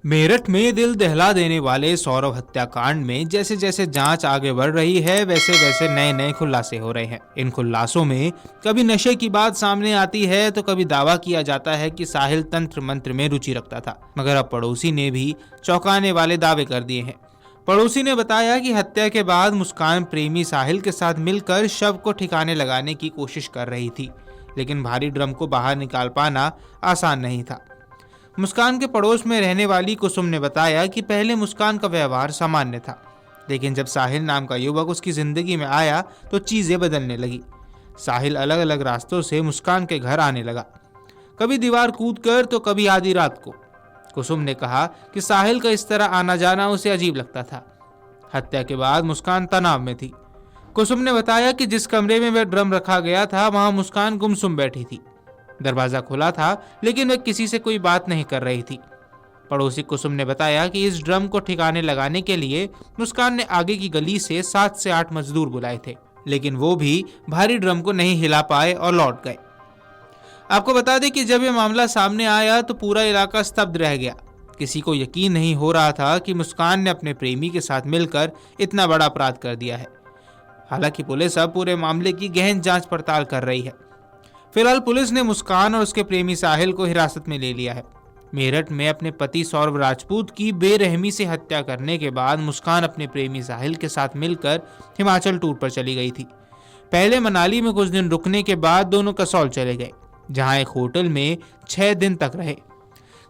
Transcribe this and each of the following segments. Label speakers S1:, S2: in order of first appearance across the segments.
S1: मेरठ में दिल दहला देने वाले सौरव हत्याकांड में जैसे जैसे जांच आगे बढ़ रही है वैसे वैसे नए नए खुलासे हो रहे हैं। इन खुलासों में कभी नशे की बात सामने आती है तो कभी दावा किया जाता है कि साहिल तंत्र मंत्र में रुचि रखता था, मगर अब पड़ोसी ने भी चौंकाने वाले दावे कर दिए हैं। पड़ोसी ने बताया कि हत्या के बाद मुस्कान प्रेमी साहिल के साथ मिलकर शव को ठिकाने लगाने की कोशिश कर रही थी, लेकिन भारी ड्रम को बाहर निकाल पाना आसान नहीं था। मुस्कान के पड़ोस में रहने वाली कुसुम ने बताया कि पहले मुस्कान का व्यवहार सामान्य था, लेकिन जब साहिल नाम का युवक उसकी जिंदगी में आया तो चीजें बदलने लगी। साहिल अलग अलग रास्तों से मुस्कान के घर आने लगा, कभी दीवार कूदकर तो कभी आधी रात को। कुसुम ने कहा कि साहिल का इस तरह आना जाना उसे अजीब लगता था। हत्या के बाद मुस्कान तनाव में थी। कुसुम ने बताया कि जिस कमरे में वह ड्रम रखा गया था वहां मुस्कान गुमसुम बैठी थी। दरवाजा खुला था लेकिन वह किसी से कोई बात नहीं कर रही थी। पड़ोसी कुसुम ने बताया कि इस ड्रम को ठिकाने लगाने के लिए मुस्कान ने आगे की गली से 7 से 8 मजदूर बुलाए थे, लेकिन वो भी भारी ड्रम को नहीं हिला पाए और लौट गए। आपको बता दें कि जब यह मामला सामने आया तो पूरा इलाका स्तब्ध रह गया। किसी को यकीन नहीं हो रहा था कि मुस्कान ने अपने प्रेमी के साथ मिलकर इतना बड़ा अपराध कर दिया है। हालांकि पुलिस अब पूरे मामले की गहन जांच पड़ताल कर रही है। फिलहाल पुलिस ने मुस्कान और उसके प्रेमी साहिल को हिरासत में ले लिया है। मेरठ में अपने पति सौरभ राजपूत की बेरहमी से हत्या करने के बाद मुस्कान अपने प्रेमी साहिल के साथ मिलकर हिमाचल टूर पर चली गई थी। पहले मनाली में कुछ दिन रुकने के बाद दोनों कसौल चले गए, जहां एक होटल में 6 दिन तक रहे।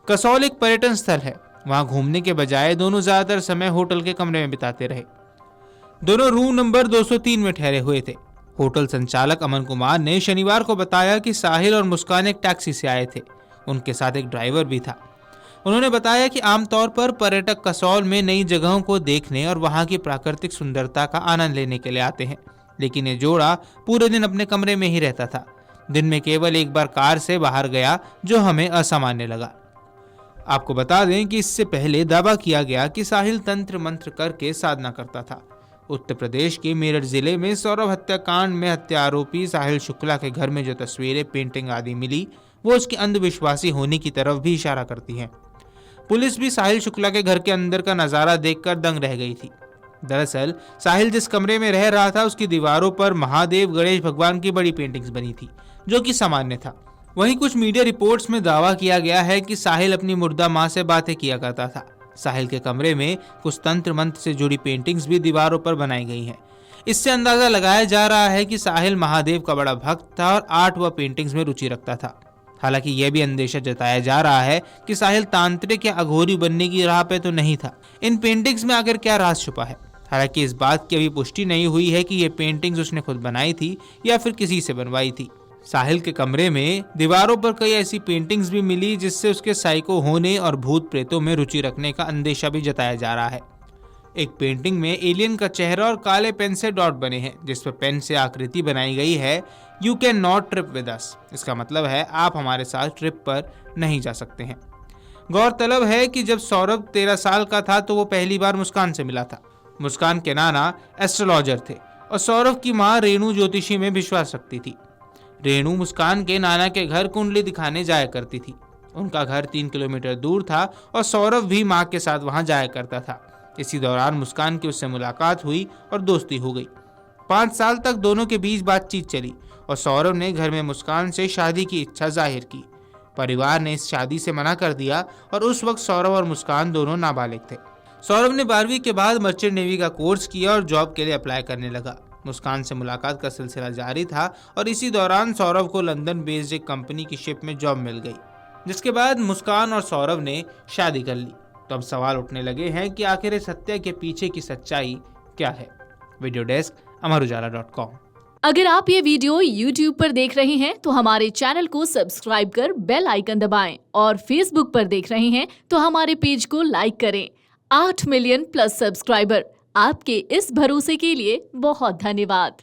S1: कसौल एक पर्यटन स्थल है, वहां घूमने के बजाय दोनों ज्यादातर समय होटल के कमरे में बिताते रहे। दोनों रूम नंबर 203 में ठहरे हुए थे। होटल संचालक अमन कुमार ने शनिवार को बताया कि साहिल और मुस्कान एक टैक्सी से आए थे, उनके साथ एक ड्राइवर भी था। उन्होंने बताया कि आमतौर पर पर्यटक कसौल में नई जगहों को देखने और वहां की प्राकृतिक सुंदरता का आनंद लेने के लिए आते हैं, लेकिन ये जोड़ा पूरे दिन अपने कमरे में ही रहता था। दिन में केवल एक बार कार से बाहर गया, जो हमें असामान्य लगा। आपको बता दें कि इससे पहले दावा किया गया कि साहिल तंत्र मंत्र करके साधना करता था। उत्तर प्रदेश के मेरठ जिले में सौरभ हत्याकांड में हत्या आरोपी साहिल शुक्ला के घर में जो तस्वीरें, पेंटिंग आदि मिली वो उसके अंधविश्वासी होने की तरफ भी इशारा करती हैं। पुलिस भी साहिल शुक्ला के घर के अंदर का नजारा देखकर दंग रह गई थी। दरअसल साहिल जिस कमरे में रह रहा था उसकी दीवारों पर महादेव, गणेश भगवान की बड़ी पेंटिंग्स बनी थी, जो कि सामान्य था। वहीं कुछ मीडिया रिपोर्ट्स में दावा किया गया है कि साहिल अपनी मुर्दा मां से बातें किया करता था। साहिल के कमरे में कुछ तंत्र मंत्र से जुड़ी पेंटिंग्स भी दीवारों पर बनाई गई हैं। इससे अंदाजा लगाया जा रहा है कि साहिल महादेव का बड़ा भक्त था और आर्ट व पेंटिंग्स में रुचि रखता था। हालांकि यह भी अंदेशा जताया जा रहा है कि साहिल तांत्रिक या अघोरी बनने की राह पे तो नहीं था। इन पेंटिंग्स में आखिर क्या राज छुपा है? हालांकि इस बात की अभी पुष्टि नहीं हुई है कि ये पेंटिंग्स उसने खुद बनाई थी या फिर किसी से बनवाई थी। साहिल के कमरे में दीवारों पर कई ऐसी पेंटिंग्स भी मिली जिससे उसके साइको होने और भूत प्रेतों में रुचि रखने का अंदेशा भी जताया जा रहा है। एक पेंटिंग में एलियन का चेहरा और काले पेन से डॉट बने हैं, जिस पर पेन से आकृति बनाई गई है, you can not trip with us. इसका मतलब है आप हमारे साथ ट्रिप पर नहीं जा सकते हैं। गौरतलब है कि जब सौरभ 13 साल का था तो वो पहली बार मुस्कान से मिला था। मुस्कान के नाना एस्ट्रोलॉजर थे और सौरभ की माँ रेणु ज्योतिषी में विश्वास रखती थी। रेणु मुस्कान के नाना के घर कुंडली दिखाने जाया करती थी। उनका घर 3 किलोमीटर दूर था और सौरभ भी माँ के साथ वहां जाया करता था। इसी दौरान मुस्कान की उससे मुलाकात हुई और दोस्ती हो गई। 5 साल तक दोनों के बीच बातचीत चली और सौरभ ने घर में मुस्कान से शादी की इच्छा जाहिर की। परिवार ने इस शादी से मना कर दिया और उस वक्त सौरभ और मुस्कान दोनों नाबालिग थे। सौरभ ने 12वीं के बाद मर्चेंट नेवी का कोर्स किया और जॉब के लिए अप्लाई करने लगा। मुस्कान से मुलाकात का सिलसिला जारी था और इसी दौरान सौरभ को लंदन बेस्ड एक कंपनी की शिप में जॉब मिल गई, जिसके बाद मुस्कान और सौरभ ने शादी कर ली। तो अब सवाल उठने लगे हैं कि आखिर इस हत्या के पीछे की सच्चाई क्या है। Video desk Amar Ujala dot com.
S2: अगर आप ये वीडियो YouTube पर देख रहे हैं तो हमारे चैनल को सब्सक्राइब कर बेल आइकन दबाएं और Facebook पर देख रहे हैं तो हमारे पेज को लाइक करें। 8 मिलियन प्लस सब्सक्राइबर, आपके इस भरोसे के लिए बहुत धन्यवाद।